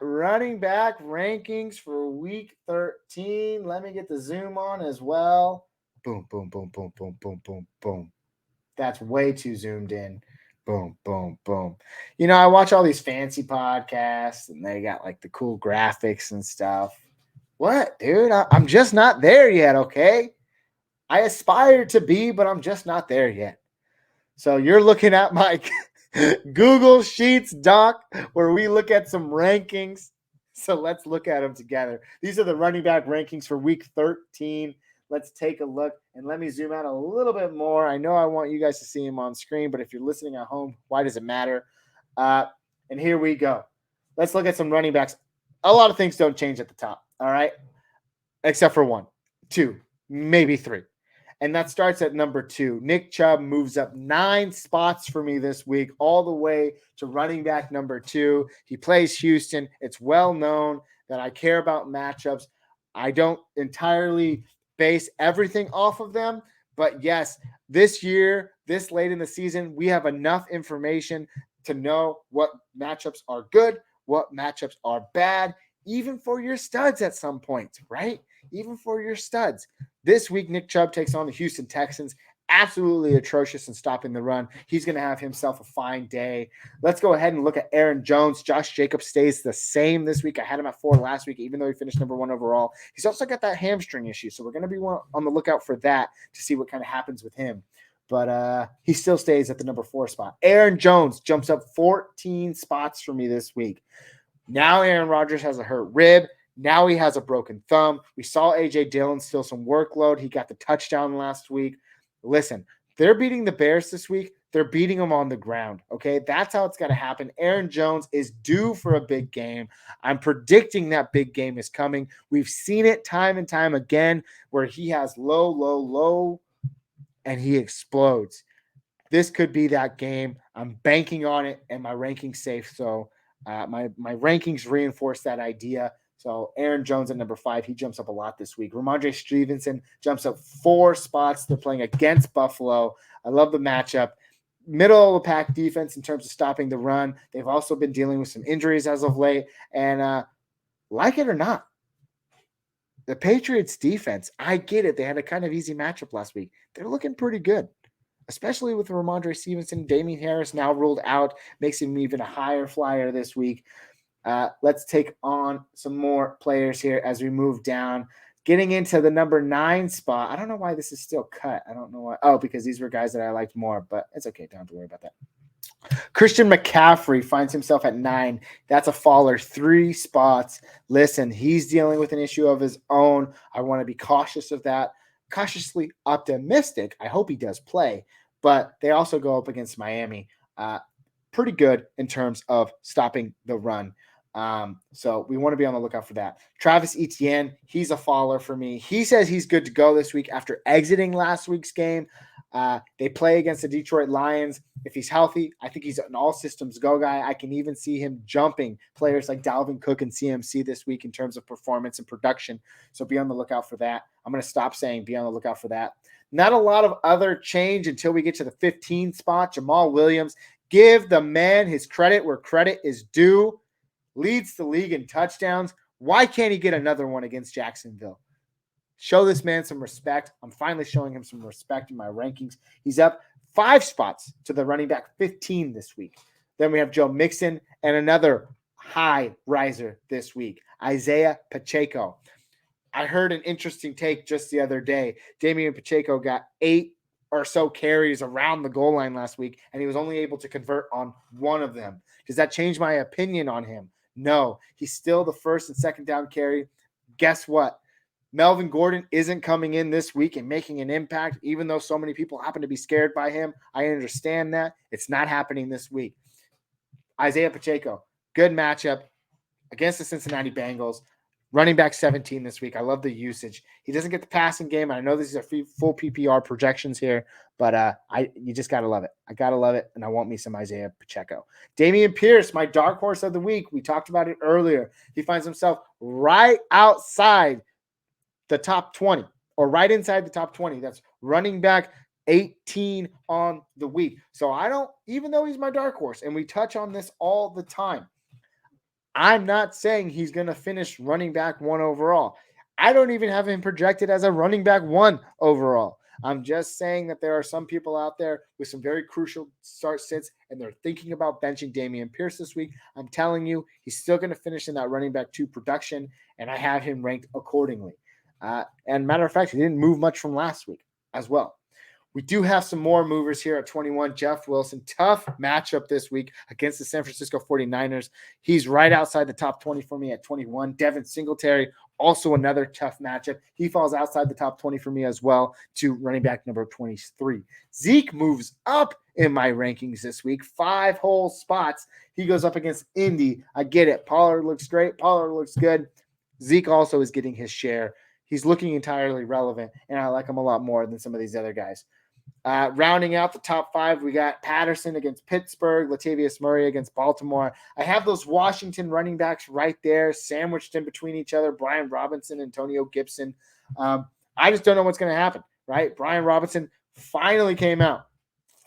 Running back rankings for week 13. Let me get the zoom on as well. Boom, boom, boom, boom, boom, boom, boom, boom. That's way too zoomed in. Boom, boom, boom. I watch all these fancy podcasts and they got like the cool graphics and stuff. What, dude? I'm just not there yet, okay? I aspire to be, but I'm just not there yet. So you're looking at my Google Sheets doc where we look at some rankings. So let's look at them together. These are the running back rankings for week 13. Let's take a look and let me zoom out a little bit more. I know I want you guys to see them on screen, but if you're listening at home, why does it matter? And here we go. Let's look at some running backs. A lot of things don't change at the top, all right? Except for one, two, maybe three. And that starts at number 2. Nick Chubb moves up 9 spots for me this week, all the way to running back number 2. He plays Houston. It's well known that I care about matchups. I don't entirely base everything off of them, but yes, this year, this late in the season, we have enough information to know what matchups are good, what matchups are bad, even for your studs at some point, right? Even for your studs. This week, Nick Chubb takes on the Houston Texans. Absolutely atrocious in stopping the run. He's going to have himself a fine day. Let's go ahead and look at Aaron Jones. Josh Jacobs stays the same this week. I had him at 4 last week, even though he finished number 1 overall. He's also got that hamstring issue, so we're going to be on the lookout for that to see what kind of happens with him. But he still stays at the number 4 spot. Aaron Jones jumps up 14 spots for me this week. Now Aaron Rodgers has a hurt rib. Now he has a broken thumb. We saw A.J. Dillon steal some workload. He got the touchdown last week. Listen, they're beating the Bears this week. They're beating them on the ground, okay? That's how it's got to happen. Aaron Jones is due for a big game. I'm predicting that big game is coming. We've seen it time and time again where he has low, low, low, and he explodes. This could be that game. I'm banking on it, and my ranking's safe. So my rankings reinforce that idea. So Aaron Jones at number 5, he jumps up a lot this week. Ramondre Stevenson jumps up 4 spots. They're playing against Buffalo. I love the matchup. Middle of the pack defense in terms of stopping the run. They've also been dealing with some injuries as of late. And like it or not, the Patriots defense, I get it. They had a kind of easy matchup last week. They're looking pretty good, especially with Ramondre Stevenson. Damian Harris now ruled out, makes him even a higher flyer this week. Let's take on some more players here as we move down. Getting into the number 9 spot. I don't know why this is still cut. I don't know why. Oh, because these were guys that I liked more, but it's okay. Don't have to worry about that. Christian McCaffrey finds himself at 9. That's a faller, 3 spots. Listen, he's dealing with an issue of his own. I want to be cautious of that. Cautiously optimistic. I hope he does play, but they also go up against Miami. Pretty good in terms of stopping the run. So we want to be on the lookout for that. Travis Etienne, he's a faller for me. He says he's good to go this week after exiting last week's game. They play against the Detroit Lions. If he's healthy, I think he's an all systems go guy. I can even see him jumping players like Dalvin Cook and CMC this week in terms of performance and production. So be on the lookout for that. I'm going to stop saying be on the lookout for that. Not a lot of other change until we get to the 15 spot. Jamal Williams, give the man his credit where credit is due. Leads the league in touchdowns. Why can't he get another one against Jacksonville? Show this man some respect. I'm finally showing him some respect in my rankings. He's up 5 spots to the running back 15 this week. Then we have Joe Mixon and another high riser this week, Isaiah Pacheco. I heard an interesting take just the other day. Damian Pacheco got 8 or so carries around the goal line last week, and he was only able to convert on 1 of them. Does that change my opinion on him? No. He's still the first and second down carry. Guess what? Melvin Gordon isn't coming in this week and making an impact, even though so many people happen to be scared by him. I understand that. It's not happening this week. Isaiah Pacheco, good matchup against the Cincinnati Bengals. Running back 17 this week. I love the usage. He doesn't get the passing game. I know these are full PPR projections here, but you just got to love it. I got to love it, and I want me some Isaiah Pacheco. Dameon Pierce, my dark horse of the week. We talked about it earlier. He finds himself right outside the top 20 or right inside the top 20. That's running back 18 on the week. So even though he's my dark horse, and we touch on this all the time, I'm not saying he's going to finish running back 1 overall. I don't even have him projected as a running back 1 overall. I'm just saying that there are some people out there with some very crucial start sits, and they're thinking about benching Dameon Pierce this week. I'm telling you, he's still going to finish in that running back 2 production, and I have him ranked accordingly. And matter of fact, he didn't move much from last week as well. We do have some more movers here at 21. Jeff Wilson, tough matchup this week against the San Francisco 49ers. He's right outside the top 20 for me at 21. Devin Singletary, also another tough matchup. He falls outside the top 20 for me as well to running back number 23. Zeke moves up in my rankings this week, 5 whole spots. He goes up against Indy. I get it. Pollard looks great. Pollard looks good. Zeke also is getting his share. He's looking entirely relevant, and I like him a lot more than some of these other guys. Rounding out the top 5, we got Patterson against Pittsburgh, Latavius Murray against Baltimore. I have those Washington running backs right there, sandwiched in between each other, Brian Robinson, Antonio Gibson. I just don't know what's going to happen, right? Brian Robinson finally came out,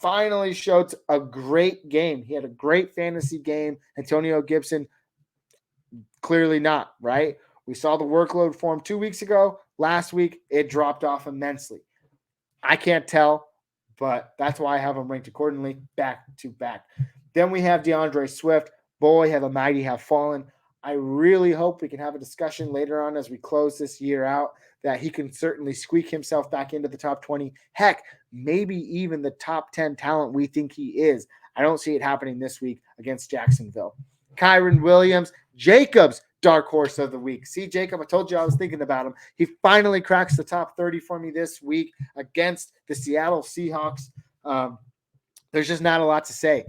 finally showed a great game. He had a great fantasy game. Antonio Gibson, clearly not, right? We saw the workload for him 2 weeks ago. Last week, it dropped off immensely. I can't tell, but that's why I have him ranked accordingly, back to back. Then we have DeAndre Swift. Boy, have a mighty have fallen. I really hope we can have a discussion later on as we close this year out that he can certainly squeak himself back into the top 20. Heck, maybe even the top 10 talent we think he is. I don't see it happening this week against Jacksonville. Kyren Williams, Jacobs, dark horse of the week. See, Jacob, I told you I was thinking about him. He finally cracks the top 30 for me this week against the Seattle Seahawks. There's just not a lot to say.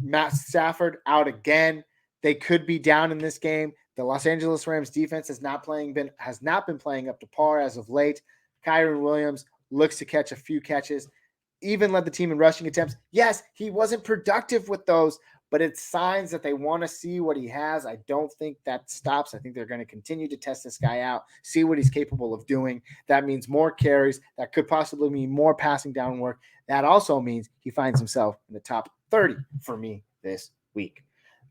Matt Stafford out again. They could be down in this game. The Los Angeles Rams defense has not been playing up to par as of late. Kyren Williams looks to catch a few catches, even led the team in rushing attempts. Yes, he wasn't productive with those, but it's signs that they want to see what he has. I don't think that stops. I think they're going to continue to test this guy out, see what he's capable of doing. That means more carries. That could possibly mean more passing down work. That also means he finds himself in the top 30 for me this week.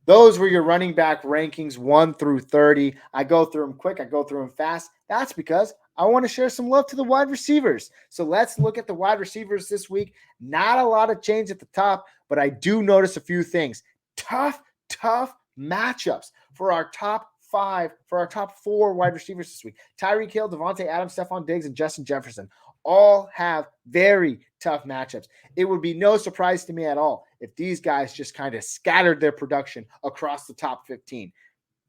Those were your running back rankings 1 through 30. I go through them quick. I go through them fast. That's because I want to share some love to the wide receivers. So let's look at the wide receivers this week. Not a lot of change at the top, but I do notice a few things. Tough matchups for our top 4 wide receivers this week. Tyreek Hill, Devontae Adams, Stephon Diggs, and Justin Jefferson all have very tough matchups. It would be no surprise to me at all if these guys just kind of scattered their production across the top 15.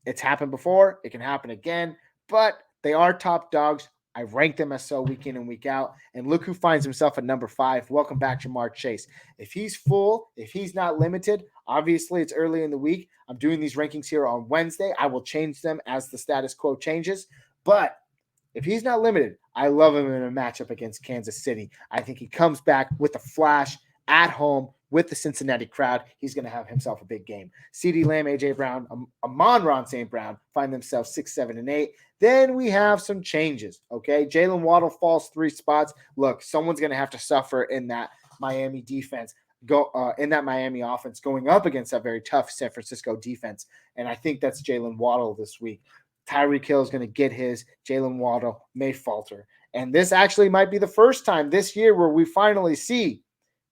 It's happened before. It can happen again, but they are top dogs. I rank them as so week in and week out. And look who finds himself at number 5. Welcome back, Jamar Chase. If he's full, if he's not limited, obviously it's early in the week. I'm doing these rankings here on Wednesday. I will change them as the status quo changes. But if he's not limited, I love him in a matchup against Kansas City. I think he comes back with a flash at home with the Cincinnati crowd. He's going to have himself a big game. CeeDee Lamb, A.J. Brown, Amon-Ra St. Brown find themselves 6, 7, and 8. Then we have some changes, okay? Jalen Waddle falls 3 spots. Look, someone's going to have to suffer in that Miami defense, in that Miami offense going up against that very tough San Francisco defense, and I think that's Jalen Waddle this week. Tyreek Hill is going to get his. Jalen Waddle may falter. And this actually might be the first time this year where we finally see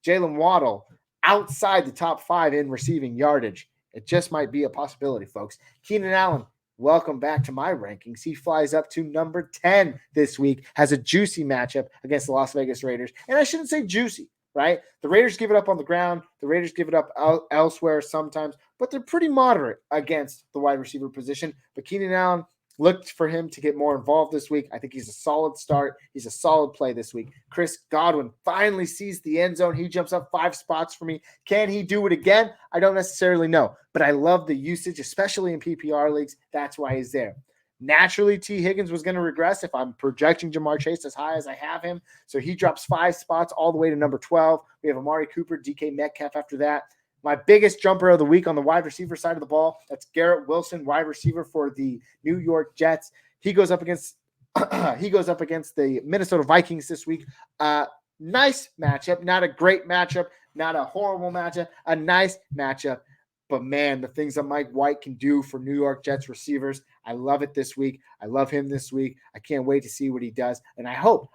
Jalen Waddle outside the top 5 in receiving yardage. It just might be a possibility, folks. Keenan Allen, welcome back to my rankings. He flies up to number 10 this week, has a juicy matchup against the Las Vegas Raiders. And I shouldn't say juicy, right? The Raiders give it up on the ground. The Raiders give it up elsewhere sometimes, but they're pretty moderate against the wide receiver position. But Keenan Allen, looked for him to get more involved this week. I think he's a solid start. He's a solid play this week. Chris Godwin finally sees the end zone. He jumps up 5 spots for me. Can he do it again? I don't necessarily know, but I love the usage, especially in PPR leagues. That's why he's there. Naturally, T. Higgins was going to regress if I'm projecting Jamar Chase as high as I have him. So he drops 5 spots all the way to number 12. We have Amari Cooper, DK Metcalf after that. My biggest jumper of the week on the wide receiver side of the ball, that's Garrett Wilson, wide receiver for the New York Jets. He goes up against the Minnesota Vikings this week. Nice matchup, not a great matchup, not a horrible matchup, a nice matchup. But man, the things that Mike White can do for New York Jets receivers, I love it this week. I love him this week. I can't wait to see what he does. And I hope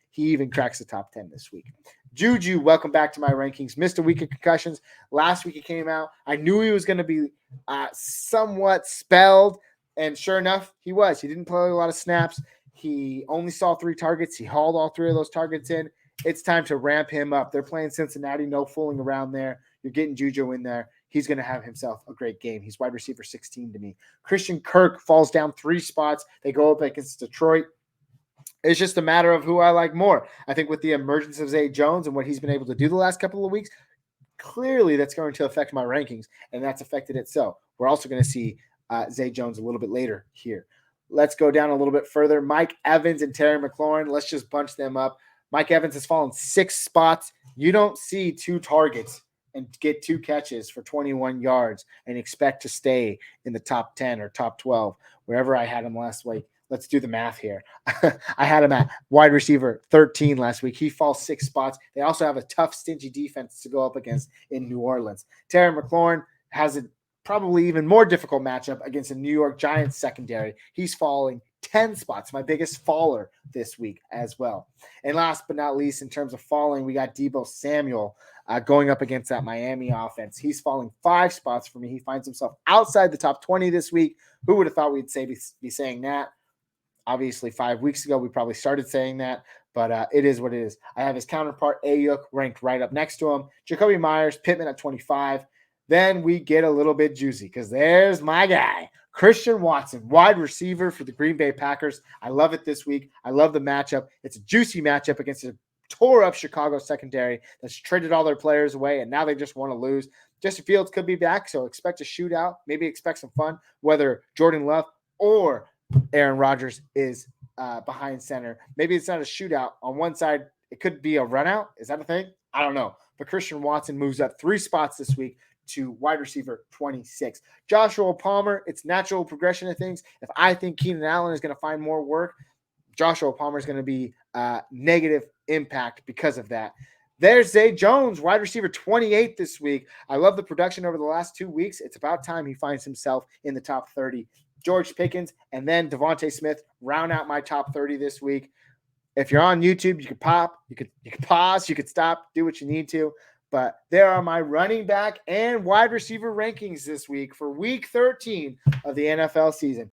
he even cracks the top 10 this week. Juju, welcome back to my rankings. Missed a week of concussions. Last week he came out. I knew he was going to be somewhat spelled. And sure enough, he was. He didn't play a lot of snaps. He only saw 3 targets. He hauled all 3 of those targets in. It's time to ramp him up. They're playing Cincinnati. No fooling around there. You're getting Juju in there. He's going to have himself a great game. He's wide receiver 16 to me. Christian Kirk falls down 3 spots. They go up against Detroit. It's just a matter of who I like more. I think with the emergence of Zay Jones and what he's been able to do the last couple of weeks, clearly that's going to affect my rankings, and that's affected it. So we're also going to see Zay Jones a little bit later here. Let's go down a little bit further. Mike Evans and Terry McLaurin. Let's just bunch them up. Mike Evans has fallen 6 spots. You don't see 2 targets and get 2 catches for 21 yards and expect to stay in the top 10 or top 12, wherever I had him last week. Let's do the math here. I had him at wide receiver 13 last week. He falls 6 spots. They also have a tough, stingy defense to go up against in New Orleans. Terry McLaurin has a probably even more difficult matchup against a New York Giants secondary. He's falling 10 spots, my biggest faller this week as well. And last but not least, in terms of falling, we got Deebo Samuel going up against that Miami offense. He's falling 5 spots for me. He finds himself outside the top 20 this week. Who would have thought we'd be saying that? Obviously, 5 weeks ago, we probably started saying that, but it is what it is. I have his counterpart, Ayuk, ranked right up next to him. Jacoby Myers, Pittman at 25. Then we get a little bit juicy because there's my guy, Christian Watson, wide receiver for the Green Bay Packers. I love it this week. I love the matchup. It's a juicy matchup against a tore-up Chicago secondary that's traded all their players away, and now they just want to lose. Justin Fields could be back, so expect a shootout. Maybe expect some fun, whether Jordan Love or Aaron Rodgers is behind center. Maybe it's not a shootout. On one side, it could be a run out. Is that a thing? I don't know. But Christian Watson moves up 3 spots this week to wide receiver 26. Joshua Palmer, it's natural progression of things. If I think Keenan Allen is going to find more work, Joshua Palmer is going to be negative impact because of that. There's Zay Jones, wide receiver 28 this week. I love the production over the last 2 weeks. It's about time he finds himself in the top 30. George Pickens and then Devontae Smith round out my top 30 this week. If you're on YouTube, you could pop, you could pause, you could stop, do what you need to. But there are my running back and wide receiver rankings this week for week 13 of the NFL season.